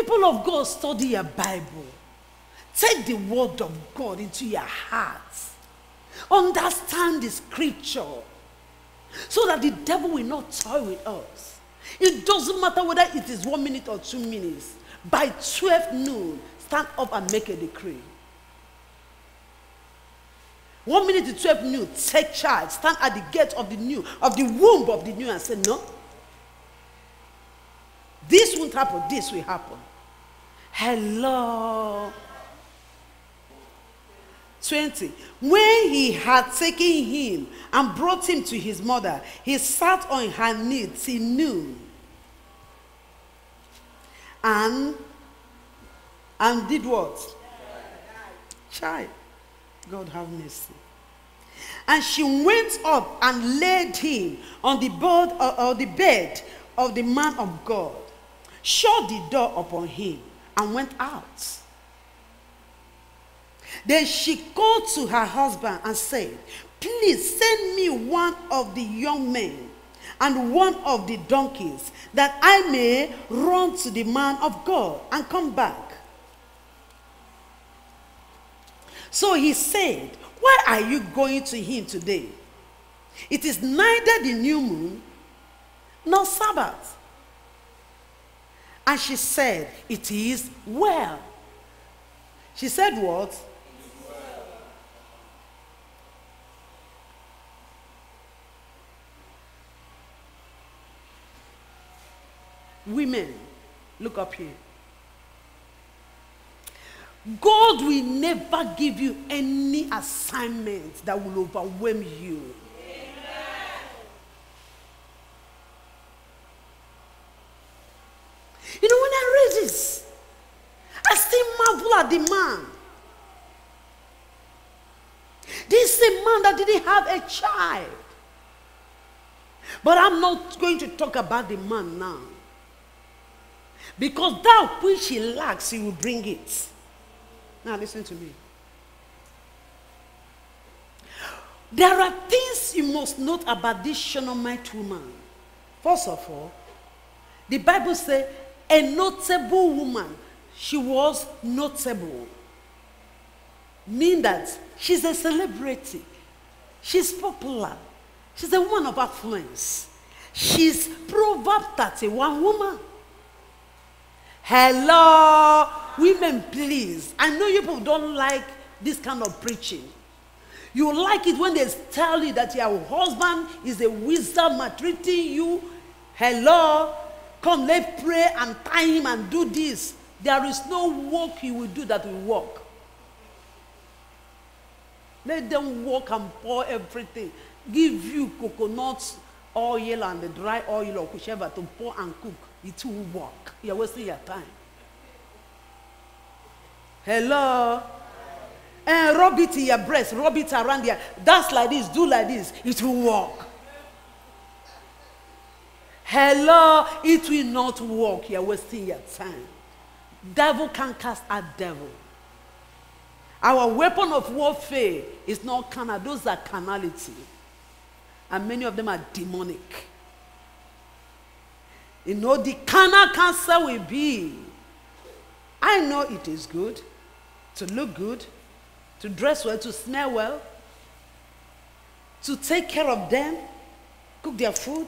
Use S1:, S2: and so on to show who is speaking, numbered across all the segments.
S1: people of God, study your Bible. Take the word of God into your hearts. Understand the scripture. So that the devil will not toy with us. It doesn't matter whether it is 1 minute or 2 minutes. By 12 noon, stand up and make a decree. 1 minute to 12 noon, take charge. Stand at the gate of the new, of the womb of the new, and say, no. This won't happen, this will happen. Hello. 20. When he had taken him and brought him to his mother, he sat on her knee till noon. And did what? Child. God have mercy. And she went up and laid him on the bed of the man of God, shut the door upon him, and went out. Then she called to her husband and said, please send me one of the young men and one of the donkeys, that I may run to the man of God and come back. So he said, why are you going to him today? It is neither the new moon nor Sabbath. And she said, it is well. She said what? Women, look up here. God will never give you any assignment that will overwhelm you. Amen. You know, when I read this, I still marvel at the man. This is a man that didn't have a child. But I'm not going to talk about the man now. Because that which he lacks, he will bring it. Now listen to me. There are things you must note about this Shunammite woman. First of all, the Bible says a notable woman. She was notable. Meaning that she's a celebrity. She's popular. She's a woman of affluence. She's Proverbs 31 woman. Hello, women, please. I know you people don't like this kind of preaching. You like it when they tell you that your husband is a wizard maltreating you. Hello, come, let's pray and tie him and do this. There is no work he will do that will work. Let them work and pour everything. Give you coconut oil and the dry oil or whichever to pour and cook. It will work. You're wasting your time. Hello? And rub it in your breast, rub it around there. Dance like this, do like this. It will work. Hello? It will not work. You're wasting your time. Devil can cast out devil. Our weapon of warfare is not carnal. Those are carnality. And many of them are demonic. You know, the carnal cancer will be, I know it is good to look good, to dress well, to smell well, to take care of them, cook their food,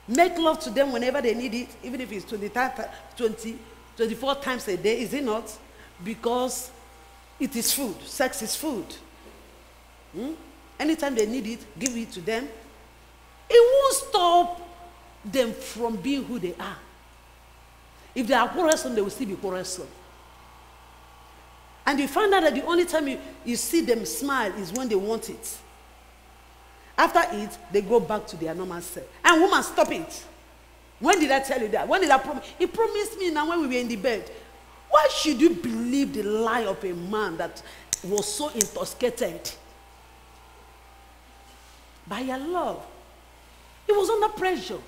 S1: make love to them whenever they need it, even if it's 24 times a day, is it not? Because it is food. Sex is food. Anytime they need it, give it to them. It won't stop them from being who they are. If they are quarrelsome, they will still be quarrelsome. And you find out that the only time you see them smile is when they want it. After it, they go back to their normal self. And woman, stop it. When did I tell you that? When did I promise? He promised me now when we were in the bed. Why should you believe the lie of a man that was so intoxicated by your love? He was under pressure.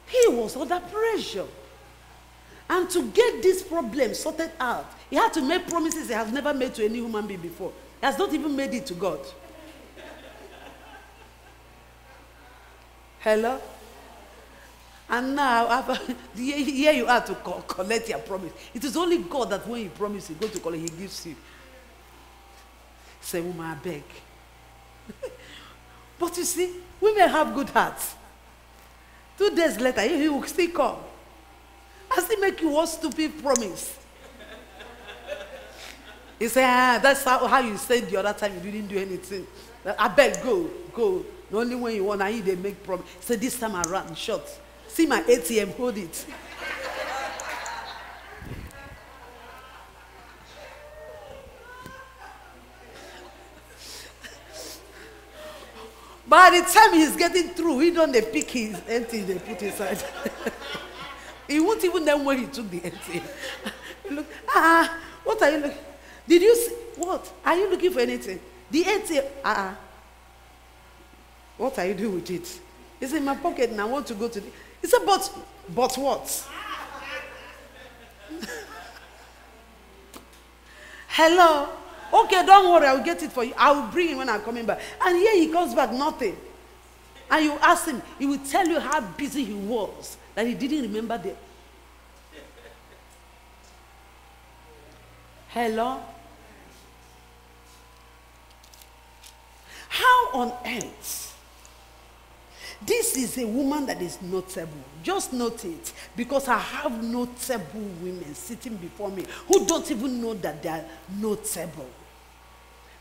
S1: He was under pressure. And to get this problem sorted out, he had to make promises he has never made to any human being before. He has not even made it to God. Hello? And now, here you are to collect your promise. It is only God that when He promises, He goes to collect, He gives you. Say, woman, I beg. But you see, women have good hearts. 2 days later, He will still come. And still make you one stupid promise. He said, that's how you said the other time you didn't do anything. I beg, go. The only when you want, they make promise. He said, this time around, short. See my ATM, hold it. By the time he's getting through, he don't they pick his empty, they put inside. He won't even know when he took the empty. Look, what are you looking? Did you see what? Are you looking for anything? The ATM, what are you doing with it? It's in my pocket and I want to go to the. He said, but what? Hello? Okay, don't worry, I will get it for you. I will bring it when I'm coming back. And here he comes back, nothing. And you ask him, he will tell you how busy he was, that he didn't remember the. Hello? How on earth? This is a woman that is notable. Just note it. Because I have notable women sitting before me who don't even know that they are notable.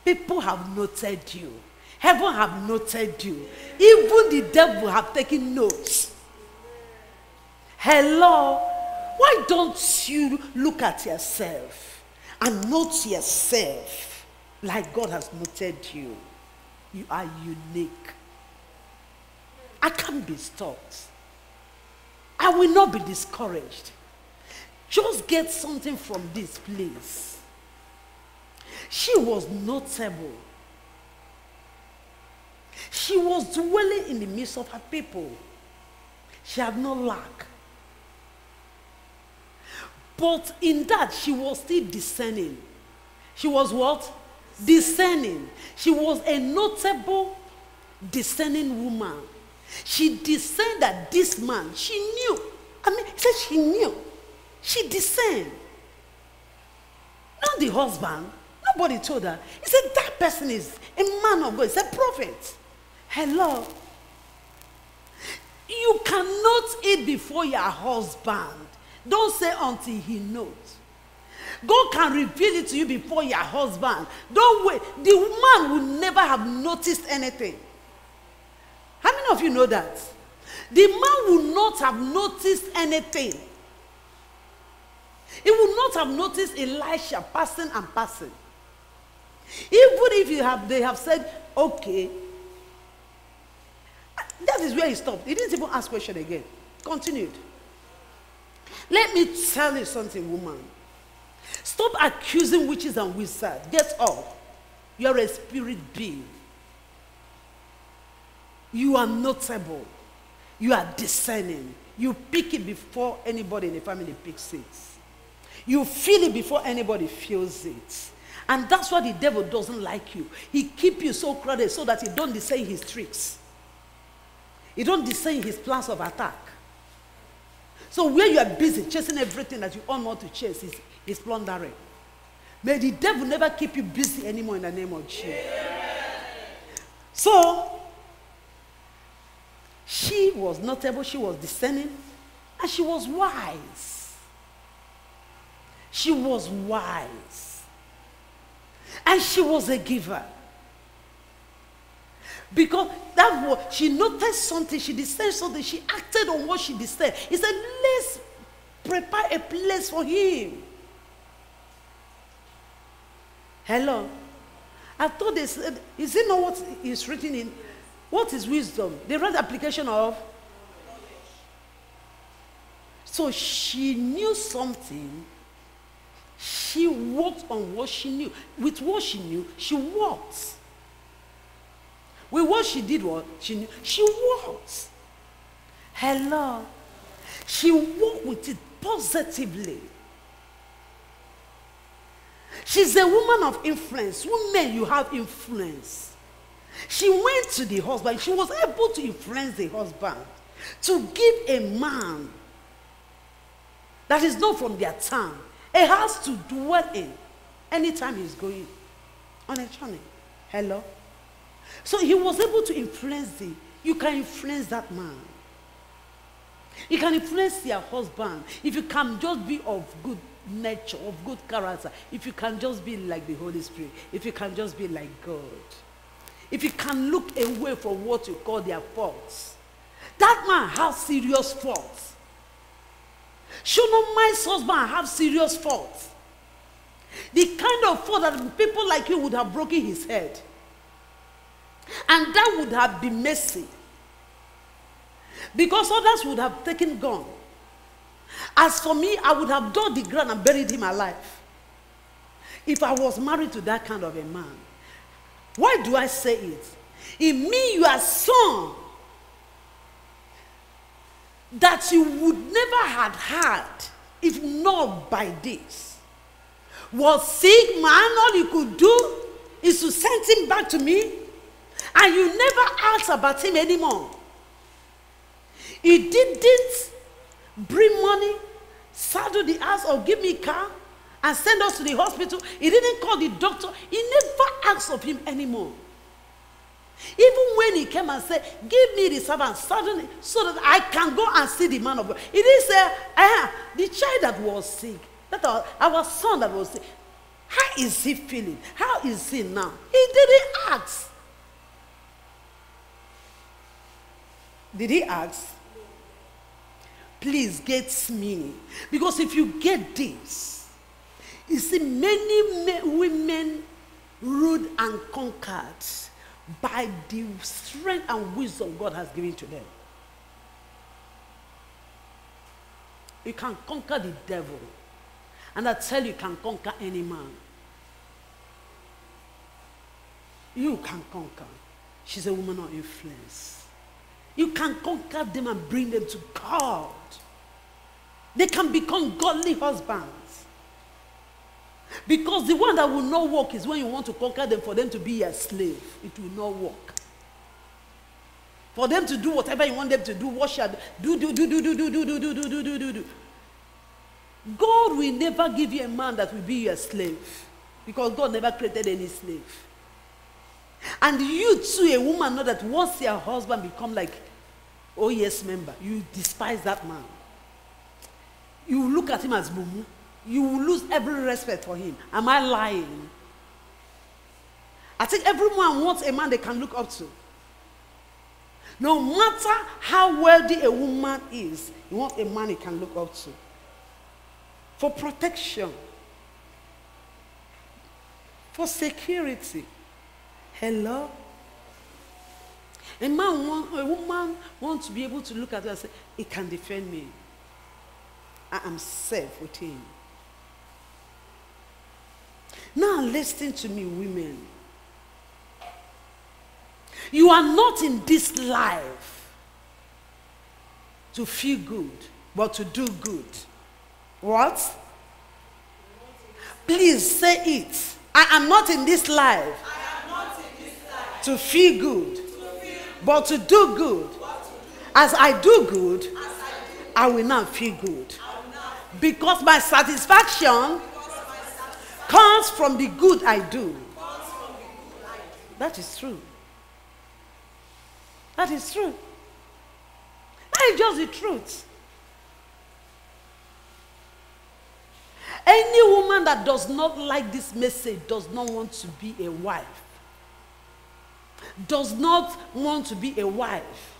S1: People have noted you. Heaven have noted you. Even the devil have taken notes. Hello? Why don't you look at yourself and note yourself like God has noted you? You are unique. I can't be stopped. I will not be discouraged. Just get something from this place. She was notable. She was dwelling in the midst of her people. She had no lack. But in that, she was still discerning. She was what? Discerning. She was a notable, discerning woman. She discerned that this man, she knew. He said she knew. She discerned. Not the husband. Nobody told her. He said that person is a man of God. He's a prophet. Hello. You cannot eat before your husband. Don't say until he knows. God can reveal it to you before your husband. Don't wait. The woman will never have noticed anything. How many of you know that? The man will not have noticed anything. He will not have noticed Elisha passing and passing. Even if they have said, okay. That is where he stopped. He didn't even ask question again. Continued. Let me tell you something, woman. Stop accusing witches and wizards. Get up. You're a spirit being. You are notable. You are discerning. You pick it before anybody in the family picks it. You feel it before anybody feels it. And that's why the devil doesn't like you. He keeps you so crowded so that he don't discern his tricks. He don't discern his plans of attack. So where you are busy chasing everything that you all want to chase is plundering. May the devil never keep you busy anymore in the name of Jesus. So, she was notable, she was discerning, and she was wise. She was wise. And she was a giver. Because that was, she noticed something, she discerned something, she acted on what she discerned. He said, let's prepare a place for him. Hello? I thought they said, is it not what is written in? What is wisdom? The right application of? So she knew something. She worked on what she knew. With what she knew, she worked. With what she did, what she knew, she worked. Hello. She worked with it positively. She's a woman of influence. Women, you have influence. She went to the husband. She was able to influence the husband. to give a man that is not from their town a house to dwell in anytime he's going on a journey. Hello? So he was able to influence you can influence that man. You can influence your husband if you can just be of good nature, of good character, if you can just be like the Holy Spirit, if you can just be like God, if you can look away from what you call their faults. That man has serious faults. Shunammite's husband have serious faults. The kind of fault that people like you would have broken his head. And that would have been messy. Because others would have taken gun. As for me, I would have dug the ground and buried him alive. If I was married to that kind of a man. Why do I say it? It means your son that you would never have had if not by this was sick, man. All you could do is to send him back to me, and you never asked about him anymore. He didn't bring money, saddle the house, or give me a car and send us to the hospital. He didn't call the doctor. He never asked of him anymore. Even when he came and said, give me the servant suddenly so that I can go and see the man of God. He didn't say, the child that was sick, that our son that was sick, how is he feeling? How is he now? He didn't ask. Did he ask? Please get me. Because if you get this, you see many women ruled and conquered by the strength and wisdom God has given to them. You can conquer the devil. And I tell you can conquer any man. You can conquer. She's a woman of influence. You can conquer them and bring them to God. They can become godly husbands. Because the one that will not work is when you want to conquer them for them to be a slave. It will not work. For them to do whatever you want them to do, what shall do. God will never give you a man that will be your slave. Because God never created any slave. And you too, a woman, know that once your husband become like, oh yes member, you despise that man. You look at him as mumu. You will lose every respect for him. Am I lying? I think everyone wants a man they can look up to. No matter how wealthy a woman is, you want a man you can look up to. For protection. For security. Hello? A woman wants to be able to look at her and say, he can defend me. I am safe with him. Now listen to me, women. You are not in this life to feel good, but to do good. What? Please say it. I am not in this life, to feel good, but to do good. As I do good, I will not feel good. Because my satisfaction comes from the good I do. That is true. That is true. That is just the truth. Any woman that does not like this message does not want to be a wife. Does not want to be a wife.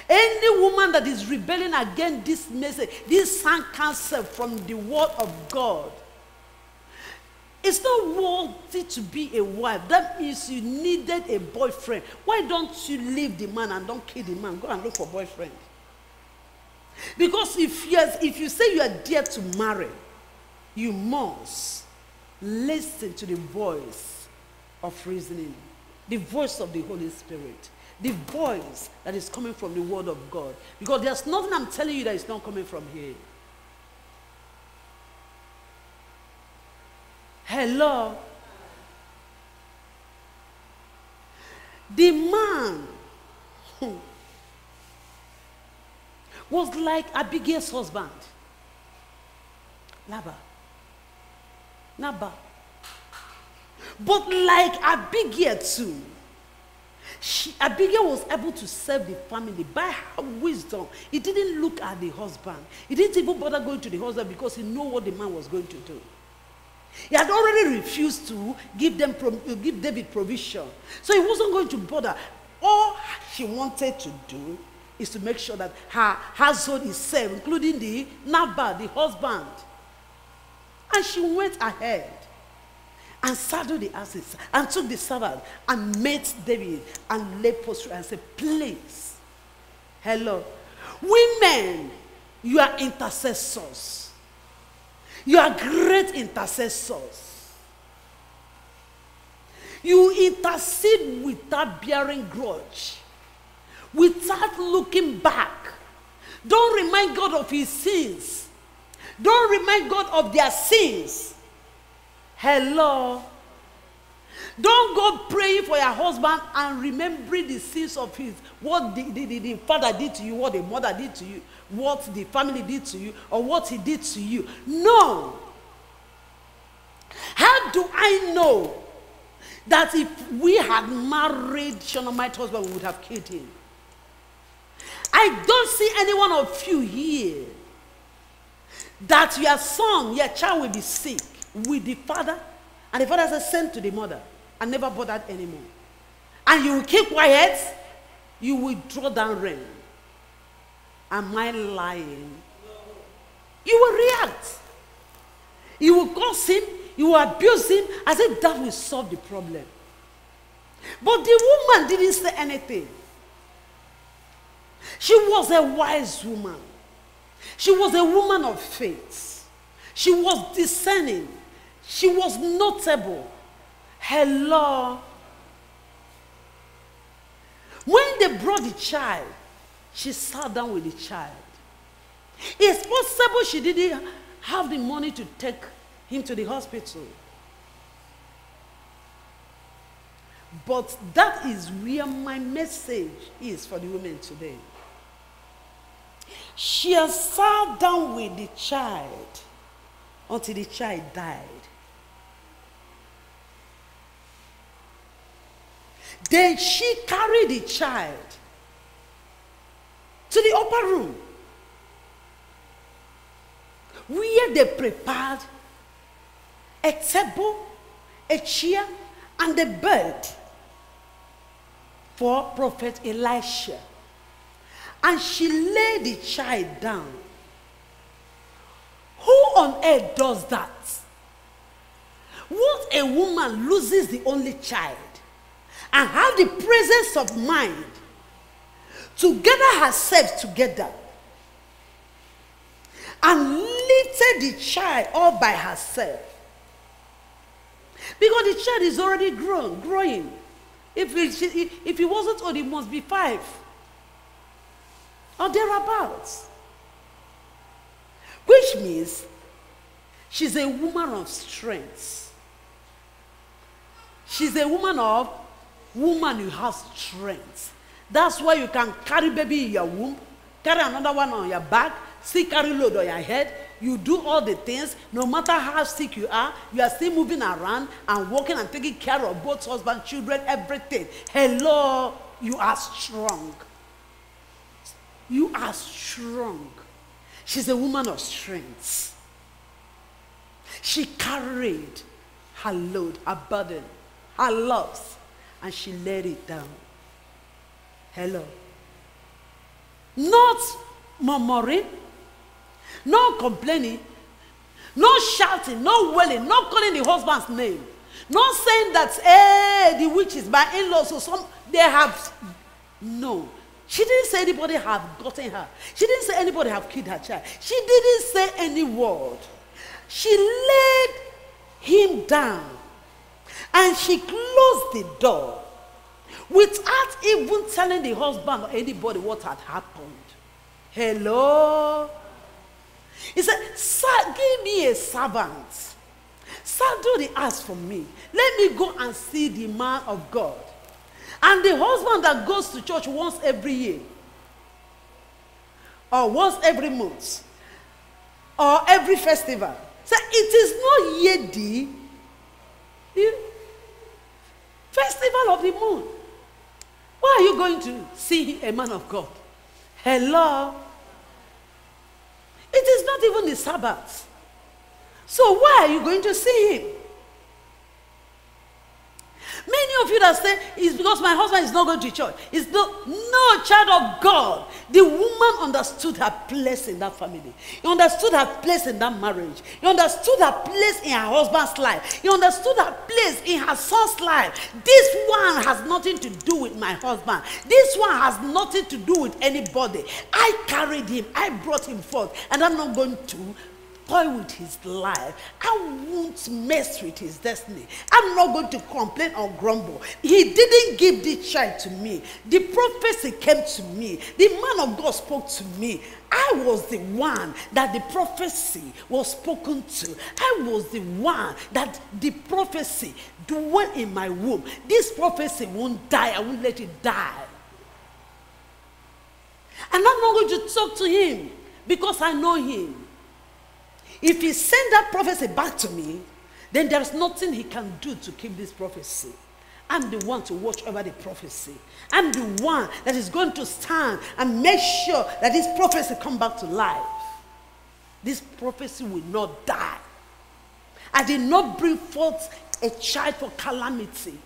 S1: Any woman that is rebelling against this message, this sound counsel from the word of God, it's not worthy to be a wife. That means you needed a boyfriend. Why don't you leave the man and don't kill the man? Go and look for a boyfriend. Because if you say you are there to marry, you must listen to the voice of reasoning, the voice of the Holy Spirit, the voice that is coming from the word of God. Because there's nothing I'm telling you that is not coming from here. Hello. The man was like Abigail's husband, Nabal. But like Abigail too, Abigail was able to serve the family by her wisdom. He didn't look at the husband. He didn't even bother going to the husband because he knew what the man was going to do. He had already refused to give David provision. So he wasn't going to bother. All she wanted to do is to make sure that her household is safe, including the Nabal, the husband. And she went ahead and saddled the asses and took the servant and met David and lay prostrate and said, please, hello. Women, you are intercessors. You are great intercessors. You intercede without bearing grudge, without looking back. Don't remind God of his sins. Don't remind God of their sins. Hello. Don't go praying for your husband and remembering the sins of his, what the father did to you, what the mother did to you, what the family did to you, or what he did to you. No. How do I know that if we had married Shunammite husband, we would have killed him? I don't see any one of you here that your son, your child will be sick with the father, and the father says, send to the mother, and never bothered anymore. And you will keep quiet, you will draw down rain. Am I lying? You will react. You will curse him, you will abuse him, as if that will solve the problem. But the woman didn't say anything. She was a wise woman. She was a woman of faith. She was discerning. She was notable. Hello. When they brought the child, she sat down with the child. It's possible she didn't have the money to take him to the hospital. But that is where my message is for the women today. She has sat down with the child until the child died. Then she carried the child to the upper room where they prepared a table, a chair, and a bed for Prophet Elisha. And she laid the child down. Who on earth does that? What a woman loses the only child and have the presence of mind to gather herself together and lifted the child all by herself. Because the child is already growing. If he wasn't old, it must be 5 or thereabouts. Which means she's a woman of strength. She's a woman who has strength. That's why you can carry baby in your womb, carry another one on your back, still carry load on your head. You do all the things, no matter how sick you are still moving around and working and taking care of both husband, children, everything. Hello, you are strong. You are strong. She's a woman of strength. She carried her load, her burden, her loss, and she laid it down. Hello. Not murmuring, no complaining, no shouting, no wailing, not calling the husband's name, not saying that, hey, the witch is my in-laws, so they have, no. She didn't say anybody have gotten her. She didn't say anybody have killed her child. She didn't say any word. She laid him down and she closed the door without even telling the husband or anybody what had happened. Hello? He said, sir, give me a servant. Saddle the ass for me. Let me go and see the man of God. And the husband that goes to church once every year, or once every month, or every festival. So it is not Yedi, the festival of the moon. Why are you going to see a man of God? Hello? It is not even the Sabbath. So why are you going to see him? Many of you that say, it's because my husband is not going to church. It's no, child of God. The woman understood her place in that family. He understood her place in that marriage. He understood her place in her husband's life. He understood her place in her son's life. This one has nothing to do with my husband. This one has nothing to do with anybody. I carried him. I brought him forth. And I'm not going to toy with his life. I won't mess with his destiny. I'm not going to complain or grumble. He didn't give this child to me. The prophecy came to me. The man of God spoke to me. I was the one that the prophecy was spoken to. I was the one that the prophecy dwelt in my womb. This prophecy won't die. I won't let it die. And I'm not going to talk to him because I know him. If he sends that prophecy back to me, then there's nothing he can do to keep this prophecy. I'm the one to watch over the prophecy. I'm the one that is going to stand and make sure that this prophecy come back to life. This prophecy will not die. I did not bring forth a child for calamity.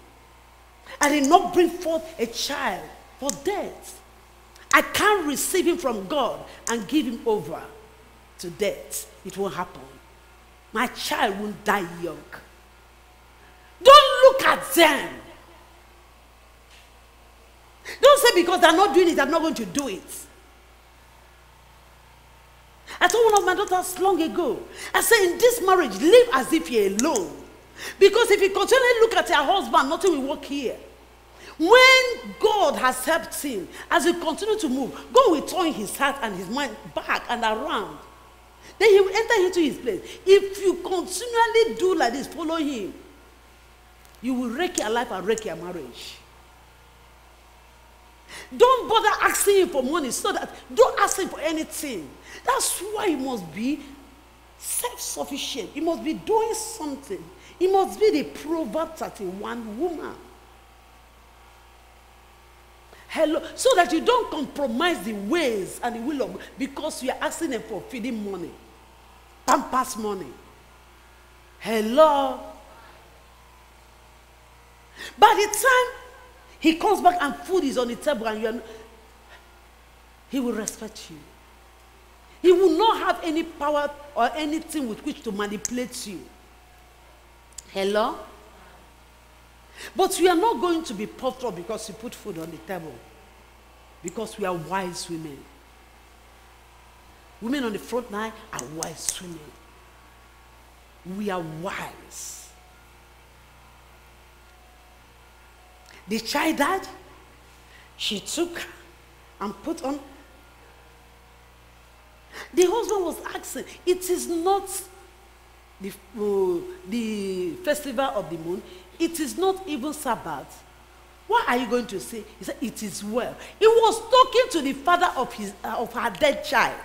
S1: I did not bring forth a child for death. I can't receive him from God and give him over to death. It won't happen. My child won't die young. Don't look at them. Don't say because they're not doing it, I'm not going to do it. I told one of my daughters long ago, I said, in this marriage, live as if you're alone. Because if you continually look at your husband, nothing will work here. When God has helped him, as he continues to move, God will turn his heart and his mind back and around. Then he will enter into his place. If you continually do like this, follow him, you will wreck your life and wreck your marriage. Don't bother asking him for money, so that don't ask him for anything. That's why you must be self-sufficient. You must be doing something. You must be the Proverbs 31 woman. Hello, so that you don't compromise the ways and the will of God because you are asking them for feeding money, pampers money. Hello. By the time he comes back and food is on the table and he will respect you. He will not have any power or anything with which to manipulate you. Hello? But we are not going to be puffed up because you put food on the table. Because we are wise women. Women on the front line are wise women. We are wise. The child died. She took and put on. The husband was asking, it is not the festival of the moon. It is not even Sabbath. What are you going to say? He said, it is well. He was talking to the father of her dead child.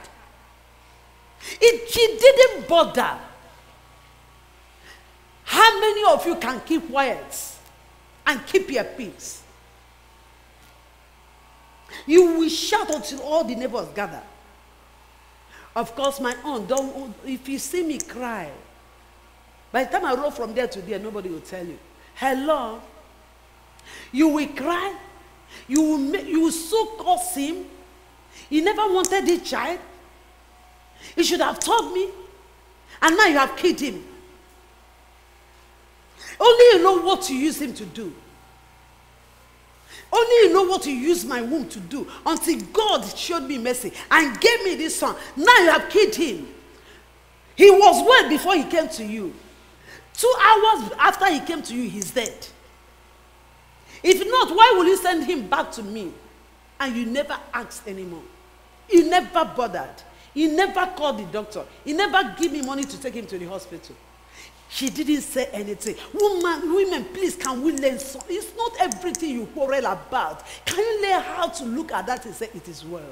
S1: She didn't bother. How many of you can keep quiet and keep your peace? You will shout until all the neighbors gather. Of course, my own, if you see me cry, by the time I roll from there to there, nobody will tell you. Hello? You will cry. You will so curse him. He never wanted this child. He should have told me. And now you have killed him. Only you know what to use him to do. Only you know what you use my womb to do. Until God showed me mercy and gave me this son. Now you have killed him. He was well before he came to you. 2 hours after he came to you, he's dead. If not, why will you send him back to me? And you never asked anymore. You never bothered. You never called the doctor. You never give me money to take him to the hospital. She didn't say anything. Women, please, can we learn something? It's not everything you quarrel about. Can you learn how to look at that and say, it is well?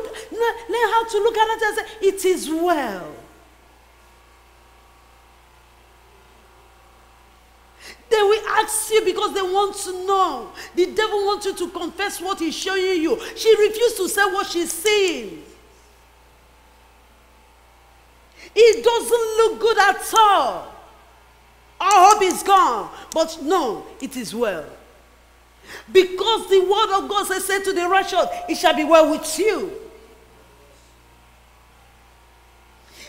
S1: learn how to look at it and say, it is well. They will ask you because they want to know. The devil wants you to confess what he's showing you. She refused to say what she's seeing. It doesn't look good at all. Our hope is gone. But no, it is well. Because the word of God said to the righteous, it shall be well with you.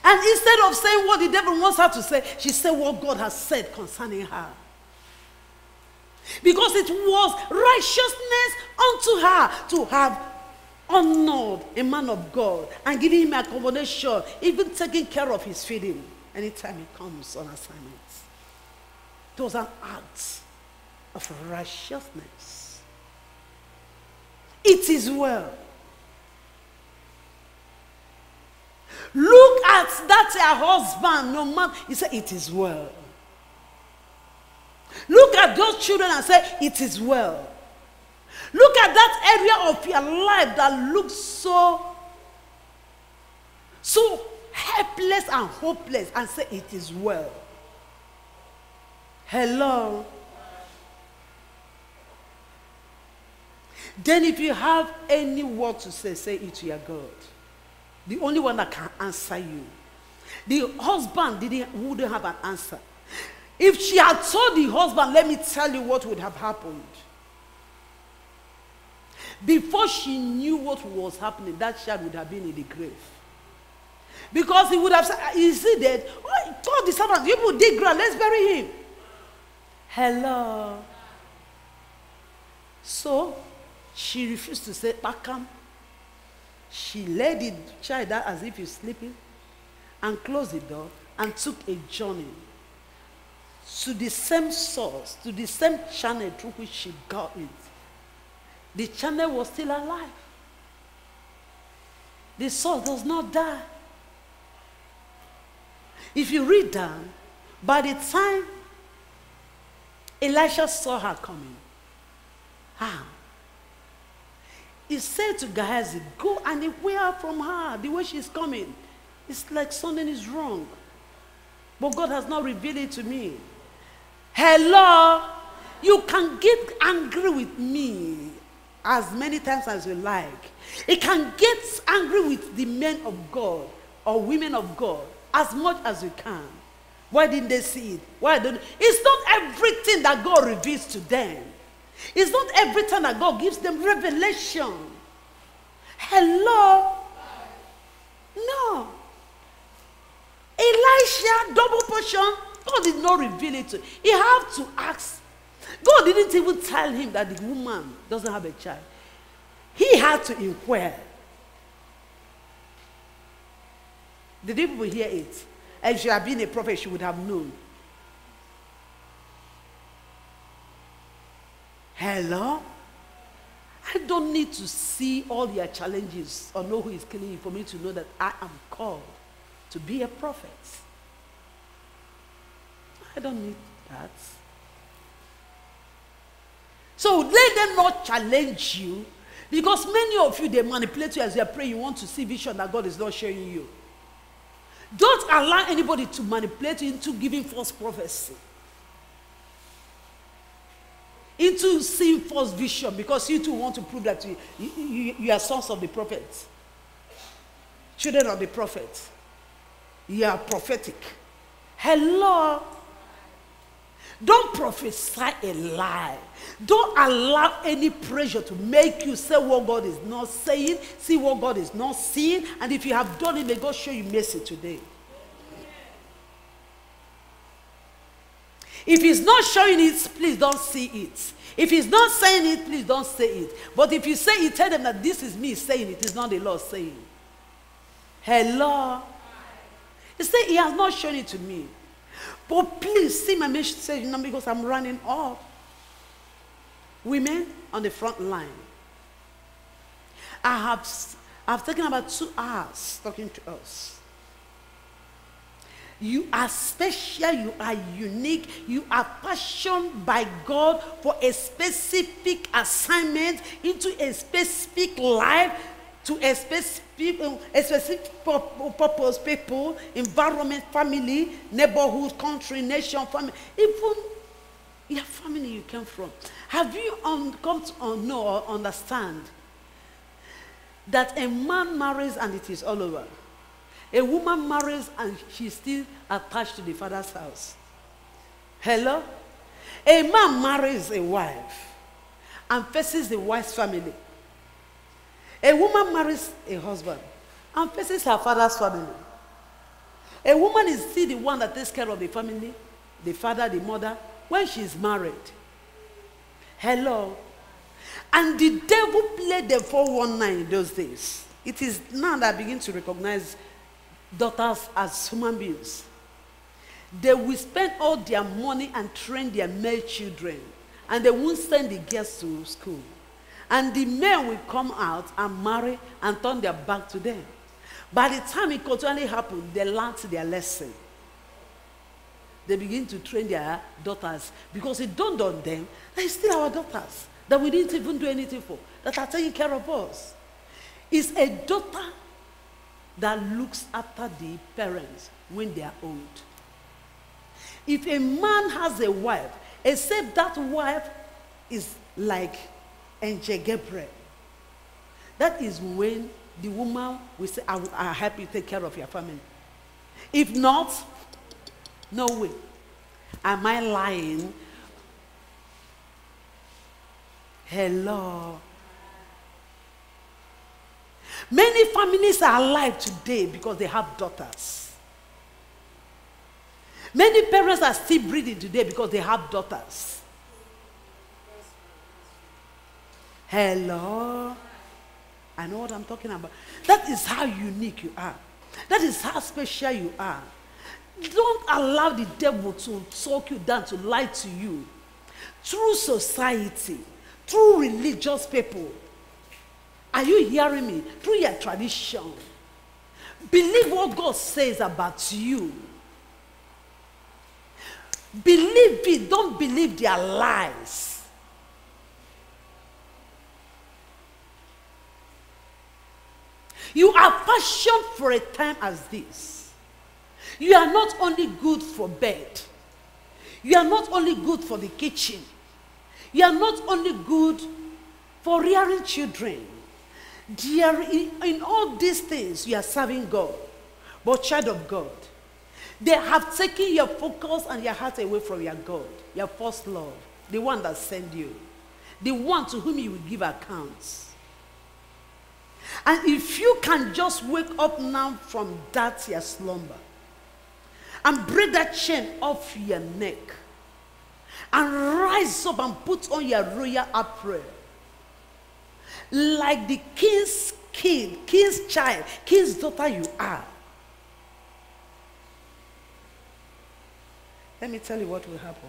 S1: And instead of saying what the devil wants her to say, she said what God has said concerning her. Because it was righteousness unto her to have honored a man of God and giving him accommodation, even taking care of his feeding anytime he comes on assignment. It was an act of righteousness. It is well. Look at that her husband, no man, he said, it is well. Look at those children and say, it is well. Look at that area of your life that looks so helpless and hopeless and say, it is well. Hello. Then if you have any word to say it to your God. The only one that can answer you. The husband wouldn't have an answer. If she had told the husband, let me tell you what would have happened. Before she knew what was happening, that child would have been in the grave. Because he would have said, is he dead? Oh, told the servant, you will dig ground, let's bury him. Hello. So, she refused to say, Pakam. She laid the child out as if he's sleeping and closed the door and took a journey to the same source, to the same channel through which she got it. The channel was still alive. The source does not die. If you read down, by the time Elisha saw her coming, he said to Gehazi, go and inquire from her the way she's coming. It's like something is wrong. But God has not revealed it to me. Hello? You can get angry with me as many times as you like. You can get angry with the men of God or women of God as much as you can. Why didn't they see it? Why don't? It's not everything that God reveals to them. It's not every time that God gives them revelation. Hello? No. Elisha, double portion, God did not reveal it to him. He had to ask. God didn't even tell him that the woman doesn't have a child. He had to inquire. Did people hear it? And if she had been a prophet, she would have known. Hello? I don't need to see all your challenges or know who is killing you for me to know that I am called to be a prophet. I don't need that. So let them not challenge you, because many of you, they manipulate you as you are praying. You want to see vision that God is not showing you. Don't allow anybody to manipulate you into giving false prophecy, into seeing false vision, because you too want to prove that you are sons of the prophet, children of the prophet. You are prophetic. Hello? Don't prophesy a lie. Don't allow any pressure to make you say what God is not saying, see what God is not seeing, and if you have done it, may God show you mercy today. If he's not showing it, please don't see it. If he's not saying it, please don't say it. But if you say it, tell them that this is me saying it, it's not the Lord saying. Hello? He said he has not shown it to me. But please see my message now, because I'm running off. Women on the front line. I've taken about 2 hours talking to us. You are special, you are unique, you are fashioned by God for a specific assignment into a specific life to a specific purpose, people, environment, family, neighborhood, country, nation, family, even your family you came from. Have you come to know or understand that a man marries and it is all over? A woman marries and she's still attached to the father's house. Hello? A man marries a wife and faces the wife's family. A woman marries a husband and faces her father's family. A woman is still the one that takes care of the family, the father, the mother, when she's married. Hello? And the devil played the 419 in those days. It is now that I begin to recognize daughters as human beings. They will spend all their money and train their male children, and they won't send the girls to school. And the men will come out and marry and turn their back to them. By the time it continually happens, they learn their lesson. They begin to train their daughters because it dawned on them that it's still our daughters that we didn't even do anything for, that are taking care of us. It's a daughter that looks after the parents when they are old. If a man has a wife, except that wife is like Angel Gabriel, that is when the woman will say, I will help you take care of your family. If not, no way. Am I lying? Hello. Many families are alive today because they have daughters. Many parents are still breathing today because they have daughters. Hello. I know what I'm talking about. That is how unique you are. That is how special you are. Don't allow the devil to talk you down, to lie to you. Through society, through religious people. Are you hearing me? Through your tradition. Believe what God says about you. Believe it. Don't believe their lies. You are fashioned for a time as this. You are not only good for bed. You are not only good for the kitchen. You are not only good for rearing children. In all these things, you are serving God. But child of God, they have taken your focus and your heart away from your God, your first love, the one that sent you, the one to whom you will give accounts. And if you can just wake up now from that your slumber and break that chain off your neck and rise up and put on your royal apparel, like the king's kid, king's child, king's daughter you are. Let me tell you what will happen.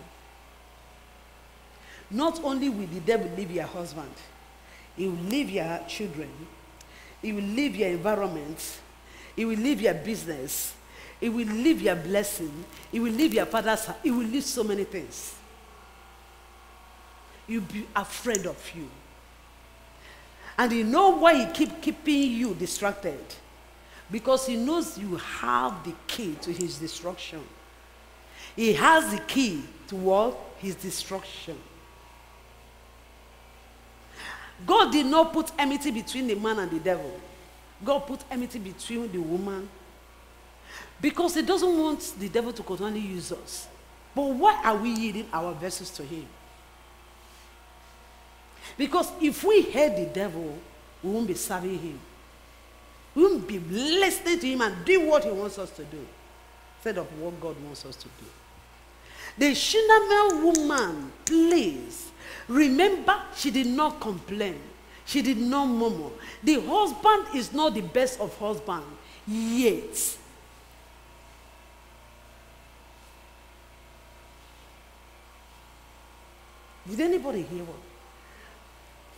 S1: Not only will the devil leave your husband, he will leave your children, he will leave your environment, he will leave your business, he will leave your blessing, he will leave your father's house, he will leave so many things. You'll be afraid of you. And you know why he keeps keeping you distracted? Because he knows you have the key to his destruction. He has the key to what? His destruction. God did not put enmity between the man and the devil. God put enmity between the woman. Because he doesn't want the devil to continually use us. But why are we yielding our vessels to him? Because if we hate the devil, we won't be serving him. We won't be listening to him and doing what he wants us to do, instead of what God wants us to do. The Shunammite woman, please, remember, she did not complain. She did not murmur. The husband is not the best of husbands, yet. Did anybody hear what?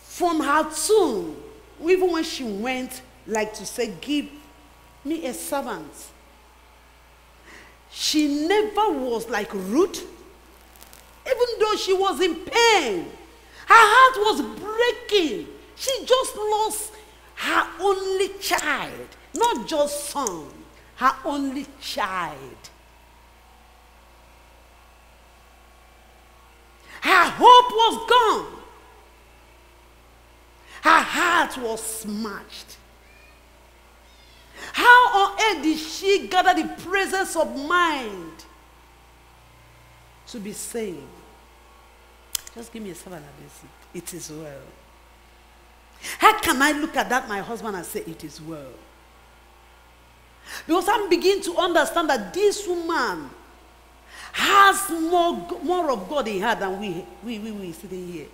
S1: From her tomb, even when she went, like to say, give me a servant, she never was like rude, even though she was in pain. Her heart was breaking. She just lost her only child, not just son, her only child. Her hope was gone. Her heart was smashed. How on earth did she gather the presence of mind to be saying, just give me a 7 it is well? How can I look at that, my husband, and say it is well? Because I'm beginning to understand that this woman has more of God in her than we sitting here.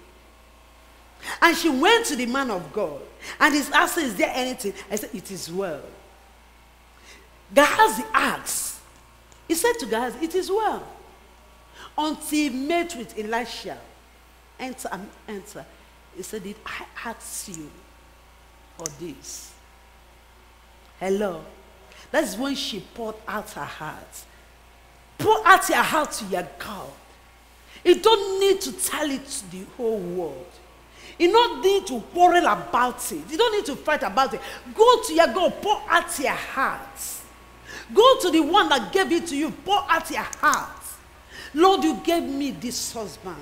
S1: And she went to the man of God, and he's asking, is there anything? I said, it is well. Gehazi asked. He said to Gehazi, it is well. Until he met with Elisha. Enter and enter. He said, did I ask you for this? Hello. That's when she poured out her heart. Pour out your heart to your God. You don't need to tell it to the whole world. You don't need to quarrel about it. You don't need to fight about it. Go to your God, pour out your heart. Go to the one that gave it to you, pour out your heart. Lord, you gave me this husband.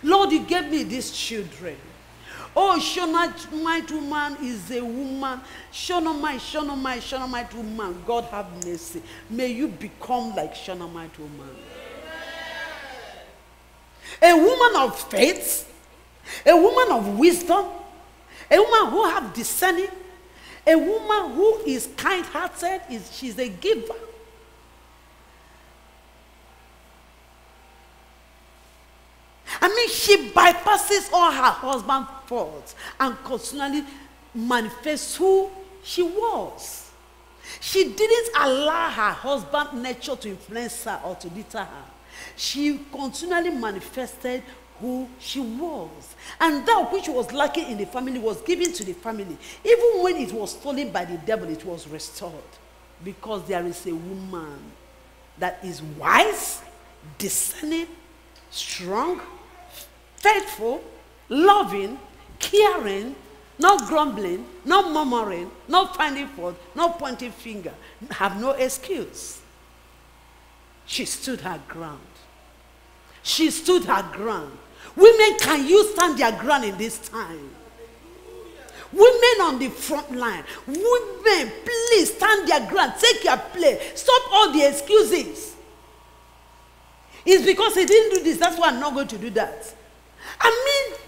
S1: Lord, you gave me these children. Oh, Shunammite woman is a woman. Shunammite woman. God have mercy. May you become like Shunammite woman. A woman of faith. A woman of wisdom. A woman who have discerning. A woman who is kind-hearted. She's a giver. I mean, she bypasses all her husband's faults and continually manifests who she was. She didn't allow her husband's nature to influence her or to deter her. She continually manifested who she was. And that which was lacking in the family was given to the family. Even when it was stolen by the devil, it was restored. Because there is a woman that is wise, discerning, strong, faithful, loving, caring, not grumbling, not murmuring, not finding fault, not pointing finger, have no excuse. She stood her ground. She stood her ground. Women, can you stand their ground in this time? Women on the front line. Women, please stand their ground. Take your place. Stop all the excuses. It's because he didn't do this, that's why I'm not going to do that. I mean,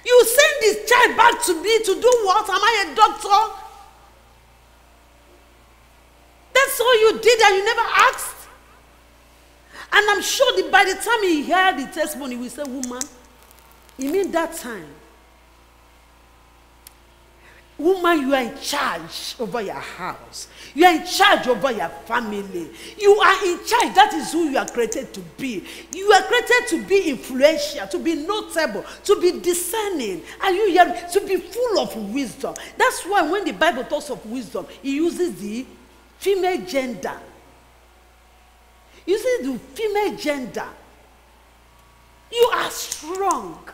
S1: you send this child back to me to do what? Am I a doctor? That's all you did and you never asked. And I'm sure that by the time he heard the testimony, we said, woman, you mean that time? Woman, you are in charge over your house. You are in charge over your family. You are in charge. That is who you are created to be. You are created to be influential, to be notable, to be discerning. Are you hearing? To be full of wisdom. That's why when the Bible talks of wisdom, it uses the female gender. It uses the female gender. You are strong.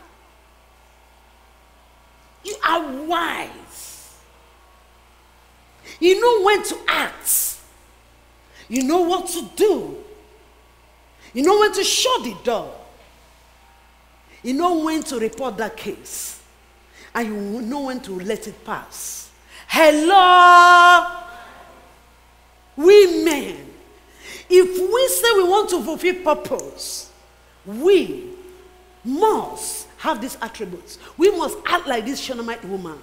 S1: You are wise. You know when to act. You know what to do. You know when to shut the door. You know when to report that case. And you know when to let it pass. Hello? Women. If we say we want to fulfill purpose, we must have these attributes. We must act like this Shunammite woman.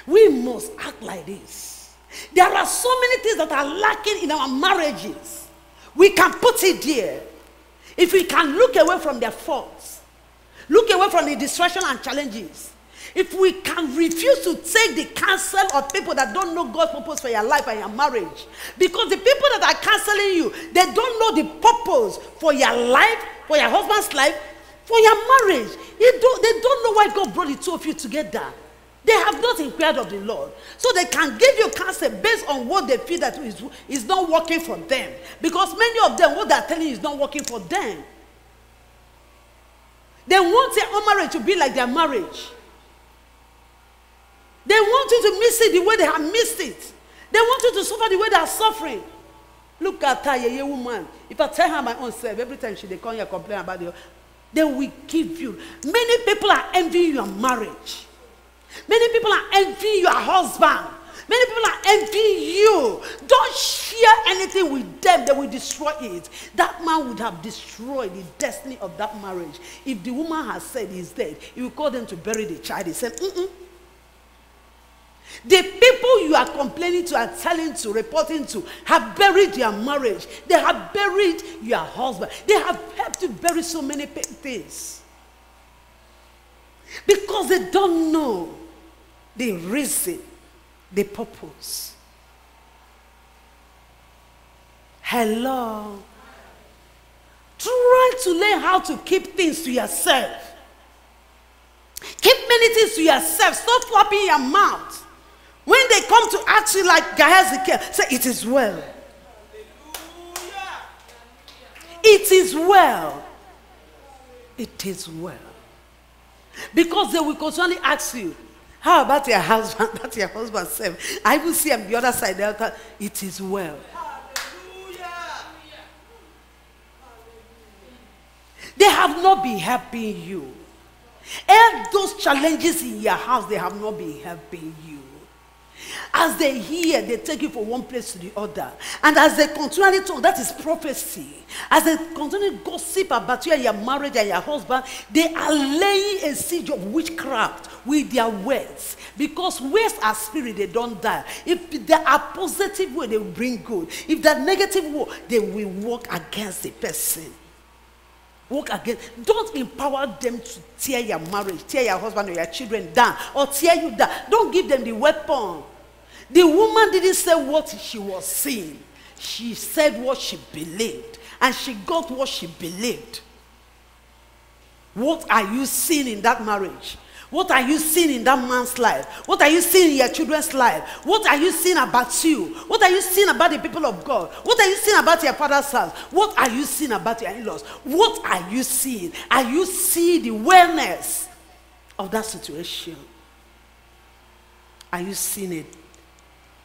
S1: We must act like this. There are so many things that are lacking in our marriages. We can put it there. If we can look away from their faults, look away from the distraction and challenges, if we can refuse to take the counsel of people that don't know God's purpose for your life and your marriage, because the people that are counseling you, they don't know the purpose for your life, for your husband's life, for your marriage. They don't know why God brought the two of you together. They have not inquired of the Lord. So they can give you counsel based on what they feel that is not working for them. Because many of them, what they're telling you is not working for them. They want their own marriage to be like their marriage. They want you to miss it the way they have missed it. They want you to suffer the way they are suffering. Look at her, a woman. If I tell her my own self, every time they come here complain about you, they will give you. Many people are envying your marriage. Many people are envying your husband. Many people are envying you. Don't share anything with them. They will destroy it. That man would have destroyed the destiny of that marriage. If the woman has said he's dead, he will call them to bury the child. He said, The people you are complaining to and telling to, reporting to, have buried your marriage. They have buried your husband. They have helped you bury so many things. Because they don't know the reason, the purpose. Hello. Try to learn how to keep things to yourself. Keep many things to yourself. Stop flapping your mouth. When they come to ask you like Gehazi, say, it is well. It is well. It is well. Because they will constantly ask you, how about your husband? That's your husband self. I will see on the other side. It is well. They have not been helping you. All those challenges in your house, they have not been helping you. As they hear, they take you from one place to the other. And as they continually talk, that is prophecy. As they continually gossip about you and your marriage and your husband, they are laying a siege of witchcraft with their words. Because words are spirit, they don't die. If they are positive word, they will bring good. If they're negative word, they will work against the person. Work against. Don't empower them to tear your marriage, tear your husband or your children down, or tear you down. Don't give them the weapon. The woman didn't say what she was seeing. She said what she believed. And she got what she believed. What are you seeing in that marriage? What are you seeing in that man's life? What are you seeing in your children's life? What are you seeing about you? What are you seeing about the people of God? What are you seeing about your father's house? What are you seeing about your in-laws? What are you seeing? Are you seeing the wellness of that situation? Are you seeing it?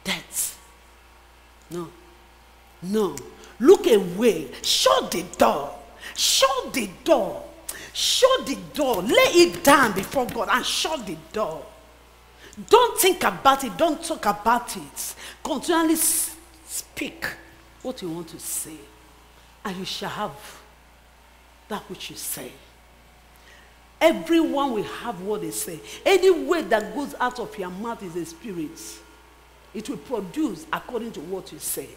S1: Death? No. No. Look away. Shut the door. Shut the door. Shut the door. Lay it down before God and shut the door. Don't think about it. Don't talk about it. Continually speak what you want to say. And you shall have that which you say. Everyone will have what they say. Any word that goes out of your mouth is a spirit. It will produce according to what you say.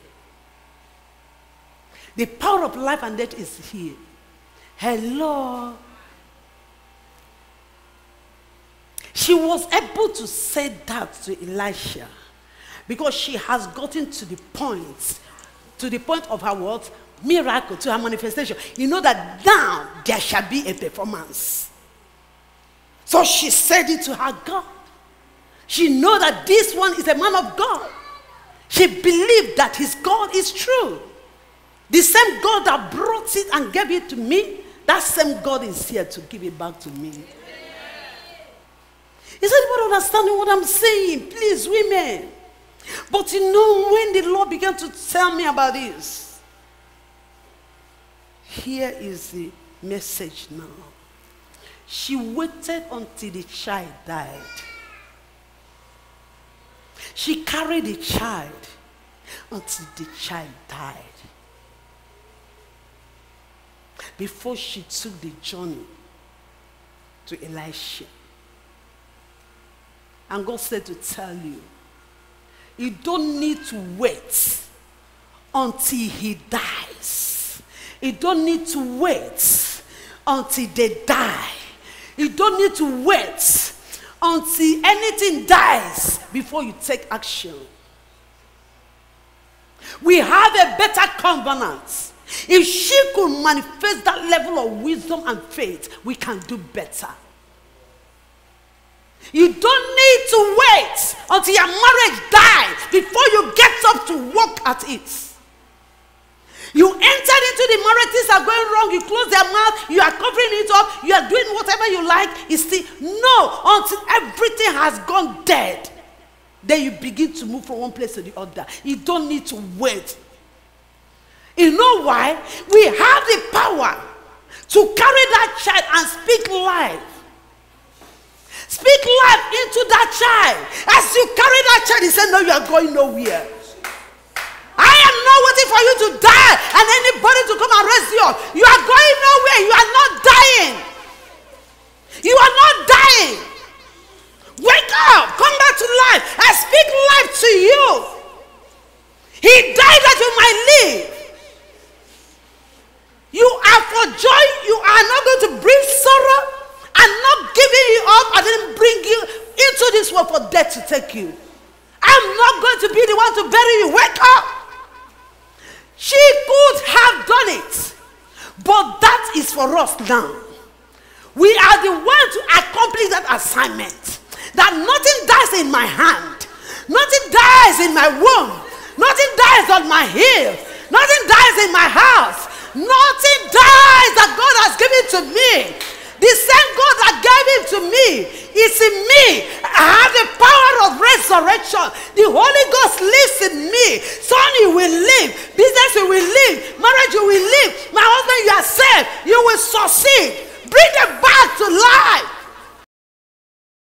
S1: The power of life and death is here. Hello. She was able to say that to Elisha because she has gotten to the point of her what? Miracle, to her manifestation. You know that now there shall be a performance. So she said it to her God. She know that this one is a man of God. She believed that his God is true. The same God that brought it and gave it to me, that same God is here to give it back to me. Is anybody understanding what I'm saying? Please, women. But you know, when the Lord began to tell me about this, here is the message now. She waited until the child died. She carried the child until the child died. Before she took the journey to Elisha. And God said to tell you, you don't need to wait until he dies. You don't need to wait until they die. You don't need to wait until anything dies before you take action. We have a better covenant. If she could manifest that level of wisdom and faith, we can do better. You don't need to wait until your marriage dies before you get up to work at it. You entered into the marriage, things are going wrong, you close their mouth, you are covering it up, you are doing whatever you like. It's still no, until everything has gone dead. Then you begin to move from one place to the other. You don't need to wait. You know why? We have the power to carry that child and speak life. Speak life into that child. As you carry that child, he said, no, you are going nowhere. I am not waiting for you to die and anybody to come and raise you up. You are going nowhere. You are not dying. You are not dying. Wake up. Come back to life. I speak life to you. He died that you might live. You are for joy. You are not going to bring sorrow. I'm not giving you up. I didn't bring you into this world for death to take you. I'm not going to be the one to bury you. Wake up. She could have done it. But that is for us now. We are the ones to accomplish that assignment. That nothing dies in my hand. Nothing dies in my womb. Nothing dies on my heel. Nothing dies in my house. Nothing dies that God has given to me. The same God that gave him to me is in me. I have the power of resurrection. The Holy Ghost lives in me. Son, you will live. Business, you will live. Marriage, you will live. My husband, you are saved. You will succeed. Bring them back to life.